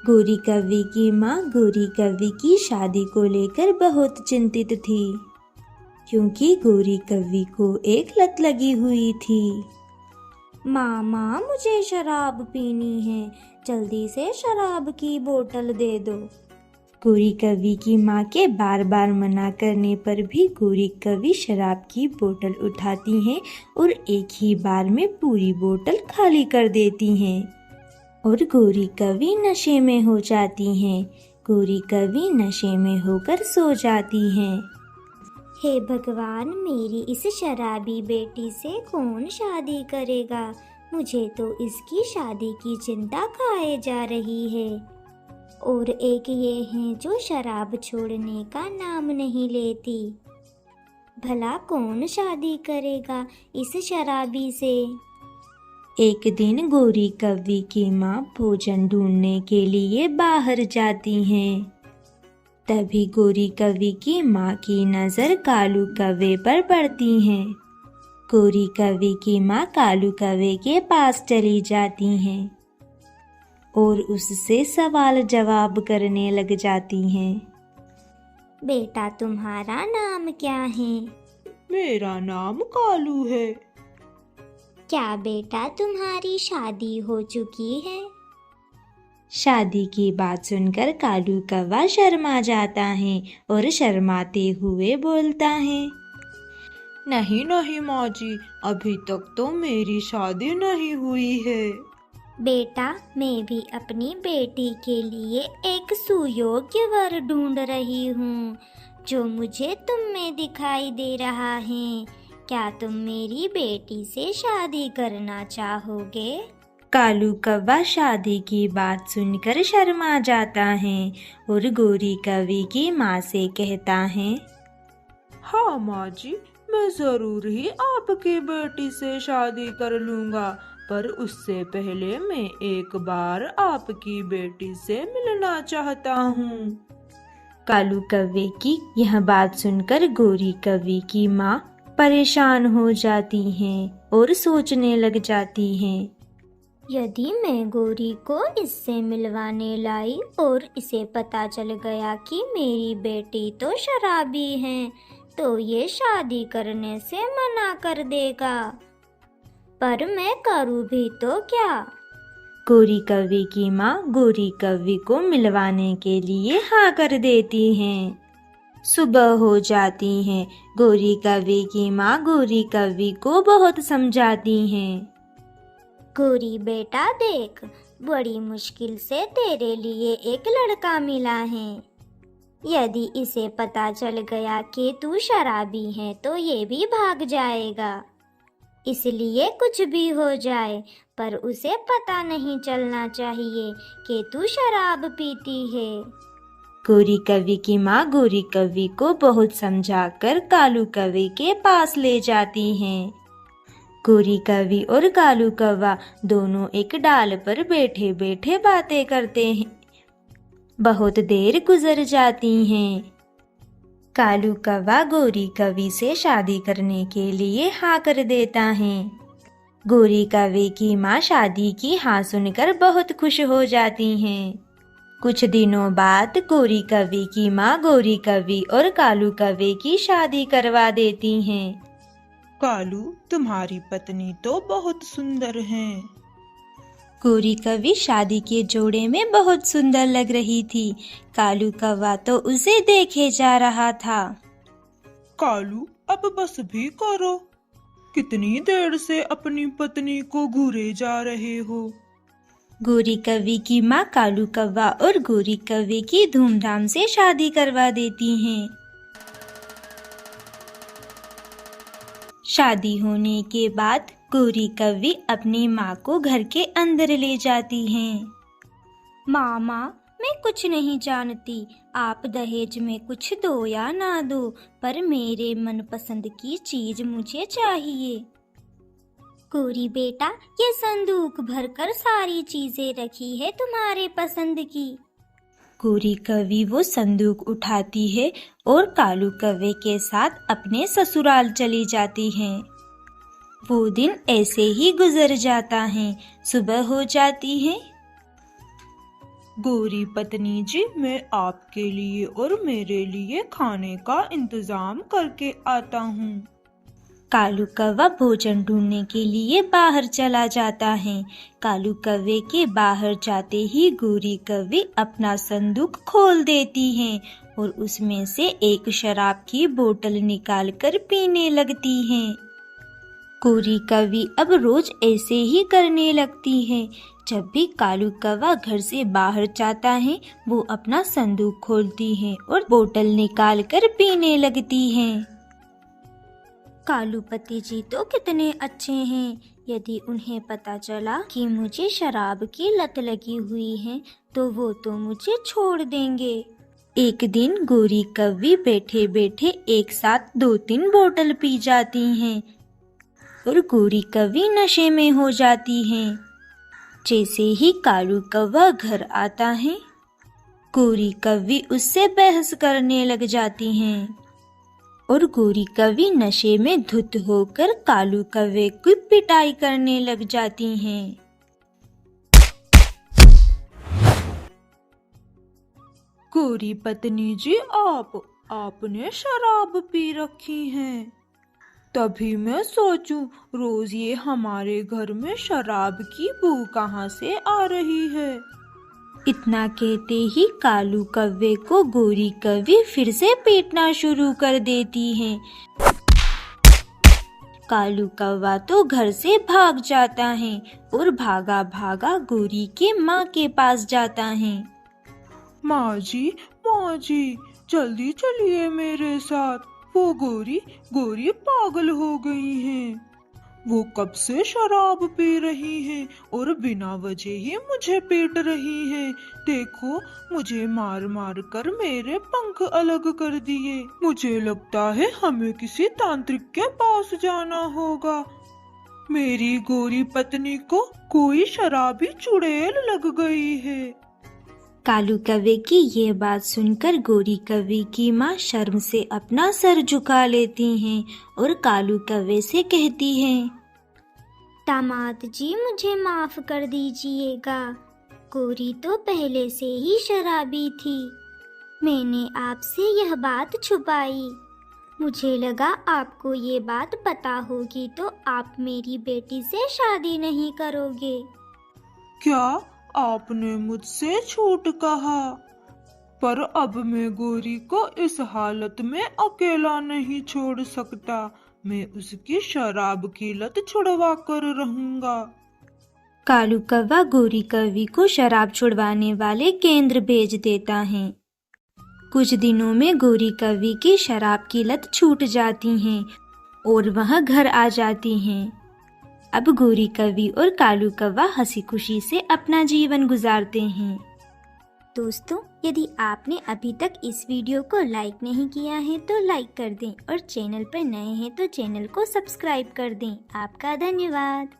गोरी कव्वी की माँ गोरी कव्वी की शादी को लेकर बहुत चिंतित थी, क्योंकि गोरी कव्वी को एक लत लगी हुई थी। माँ मुझे शराब पीनी है, जल्दी से शराब की बोतल दे दो। गोरी कव्वी की माँ के बार बार मना करने पर भी गोरी कव्वी शराब की बोतल उठाती हैं और एक ही बार में पूरी बोतल खाली कर देती हैं और गोरी कव्वी नशे में हो जाती हैं। गोरी कव्वी नशे में होकर सो जाती हैं। हे भगवान, मेरी इस शराबी बेटी से कौन शादी करेगा? मुझे तो इसकी शादी की चिंता खाए जा रही है। और एक ये है जो शराब छोड़ने का नाम नहीं लेती। भला कौन शादी करेगा इस शराबी से? एक दिन गोरी कव्वी की माँ भोजन ढूंढने के लिए बाहर जाती हैं। तभी गोरी कव्वी की माँ की नज़र कालू कव्वे पर पड़ती है। गोरी कव्वी की माँ कालू कव्वे के पास चली जाती हैं और उससे सवाल जवाब करने लग जाती हैं। बेटा, तुम्हारा नाम क्या है? मेरा नाम कालू है। क्या बेटा तुम्हारी शादी हो चुकी है? शादी की बात सुनकर कालू कव्वा शर्मा जाता है और शर्माते हुए बोलता है, नहीं नहीं माँ जी, अभी तक तो मेरी शादी नहीं हुई है। बेटा, मैं भी अपनी बेटी के लिए एक सुयोग्य वर ढूंढ रही हूँ, जो मुझे तुम में दिखाई दे रहा है। क्या तुम मेरी बेटी से शादी करना चाहोगे? कालू कव्वा शादी की बात सुनकर शर्मा जाता है और गोरी कव्वी की माँ से कहता है, हाँ माँ जी, मैं जरूर ही आपकी बेटी से शादी कर लूँगा, पर उससे पहले मैं एक बार आपकी बेटी से मिलना चाहता हूँ। कालू कव्वे की यह बात सुनकर गोरी कव्वी की माँ परेशान हो जाती हैं और सोचने लग जाती हैं, यदि मैं गोरी को इससे मिलवाने लाई और इसे पता चल गया कि मेरी बेटी तो शराबी है, तो ये शादी करने से मना कर देगा। पर मैं करूँ भी तो क्या? गोरी कव्वी की माँ गोरी कव्वी को मिलवाने के लिए हाँ कर देती हैं। सुबह हो जाती है। गोरी कव्वी की माँ गोरी कव्वी को बहुत समझाती हैं। गोरी बेटा देख, बड़ी मुश्किल से तेरे लिए एक लड़का मिला है। यदि इसे पता चल गया कि तू शराबी है तो ये भी भाग जाएगा। इसलिए कुछ भी हो जाए, पर उसे पता नहीं चलना चाहिए कि तू शराब पीती है। गोरी कव्वी की माँ गोरी कव्वी को बहुत समझाकर कालू कव्वे के पास ले जाती हैं। गोरी कव्वी और कालू कव्वा दोनों एक डाल पर बैठे बैठे बातें करते हैं। बहुत देर गुजर जाती हैं। कालू कव्वा गोरी कव्वी से शादी करने के लिए हाँ कर देता है। गोरी कव्वे की माँ शादी की हाँ सुनकर बहुत खुश हो जाती हैं। कुछ दिनों बाद गोरी कव्वी की माँ गोरी कव्वी और कालू कव्वे की शादी करवा देती हैं। कालू, तुम्हारी पत्नी तो बहुत सुंदर है। गोरी कव्वी शादी के जोड़े में बहुत सुंदर लग रही थी। कालू कव्वा तो उसे देखे जा रहा था। कालू, अब बस भी करो। कितनी देर से अपनी पत्नी को घूरे जा रहे हो? गोरी कव्वी की माँ कालू कव्वा और गोरी कव्वे की धूमधाम से शादी करवा देती हैं। शादी होने के बाद गोरी कव्वी अपनी माँ को घर के अंदर ले जाती हैं। माँ, मैं कुछ नहीं जानती, आप दहेज में कुछ दो या ना दो, पर मेरे मनपसंद की चीज मुझे चाहिए। गोरी बेटा, ये संदूक भरकर सारी चीजें रखी है तुम्हारे पसंद की। गोरी कव्वी वो संदूक उठाती है और कालू कव्वे के साथ अपने ससुराल चली जाती है। वो दिन ऐसे ही गुजर जाता है। सुबह हो जाती है। गोरी पत्नी जी, मैं आपके लिए और मेरे लिए खाने का इंतजाम करके आता हूँ। कालू कौवा भोजन ढूंढने के लिए बाहर चला जाता है। कालू कौवे के बाहर जाते ही गोरी कौवी अपना संदूक खोल देती है और उसमें से एक शराब की बोतल निकालकर पीने लगती है। गोरी कौवी अब रोज ऐसे ही करने लगती है। जब भी कालू कौवा घर से बाहर जाता है, वो अपना संदूक खोलती है और बोतल निकालकर पीने लगती है। कालू पति जी तो कितने अच्छे हैं। यदि उन्हें पता चला कि मुझे शराब की लत लगी हुई है तो वो तो मुझे छोड़ देंगे। एक दिन गोरी कौवी बैठे बैठे एक साथ 2-3 बोतल पी जाती हैं और गोरी कौवी नशे में हो जाती हैं। जैसे ही कालू कौवा घर आता है, गोरी कौवी उससे बहस करने लग जाती हैं और गोरी कौवी नशे में धुत होकर कालू कौवे की पिटाई करने लग जाती हैं। गोरी पत्नी जी, आपने शराब पी रखी है। तभी मैं सोचूं, रोज ये हमारे घर में शराब की बू कहाँ से आ रही है। इतना कहते ही कालू कौवे को गोरी कौवी फिर से पीटना शुरू कर देती है। कालू कौवा तो घर से भाग जाता है और भागा भागा गोरी के माँ के पास जाता है। माँ जी, जल्दी चलिए मेरे साथ। वो गोरी पागल हो गई हैं। वो कब से शराब पी रही है और बिना वजह ही मुझे पीट रही है। देखो, मुझे मार मार कर मेरे पंख अलग कर दिए। मुझे लगता है हमें किसी तांत्रिक के पास जाना होगा। मेरी गोरी पत्नी को कोई शराबी चुड़ैल लग गई है। कालू कौवे की ये बात सुनकर गोरी कौवे की माँ शर्म से अपना सर झुका लेती हैं और कालू कौवे से कहती हैं, दामाद जी, मुझे माफ कर दीजिएगा। गोरी तो पहले से ही शराबी थी। मैंने आपसे यह बात छुपाई। मुझे लगा आपको ये बात पता होगी तो आप मेरी बेटी से शादी नहीं करोगे। क्या आपने मुझसे झूठ कहा? पर अब मैं गोरी को इस हालत में अकेला नहीं छोड़ सकता। मैं उसकी शराब की लत छुड़वा कर रहूंगा। कालू कौवा गोरी कौवी को शराब छुड़वाने वाले केंद्र भेज देता है। कुछ दिनों में गोरी कौवी की शराब की लत छूट जाती है और वह घर आ जाती हैं। अब गोरी कौवी और कालू कौवा हंसी खुशी से अपना जीवन गुजारते हैं। दोस्तों, यदि आपने अभी तक इस वीडियो को लाइक नहीं किया है तो लाइक कर दें और चैनल पर नए हैं तो चैनल को सब्सक्राइब कर दें। आपका धन्यवाद।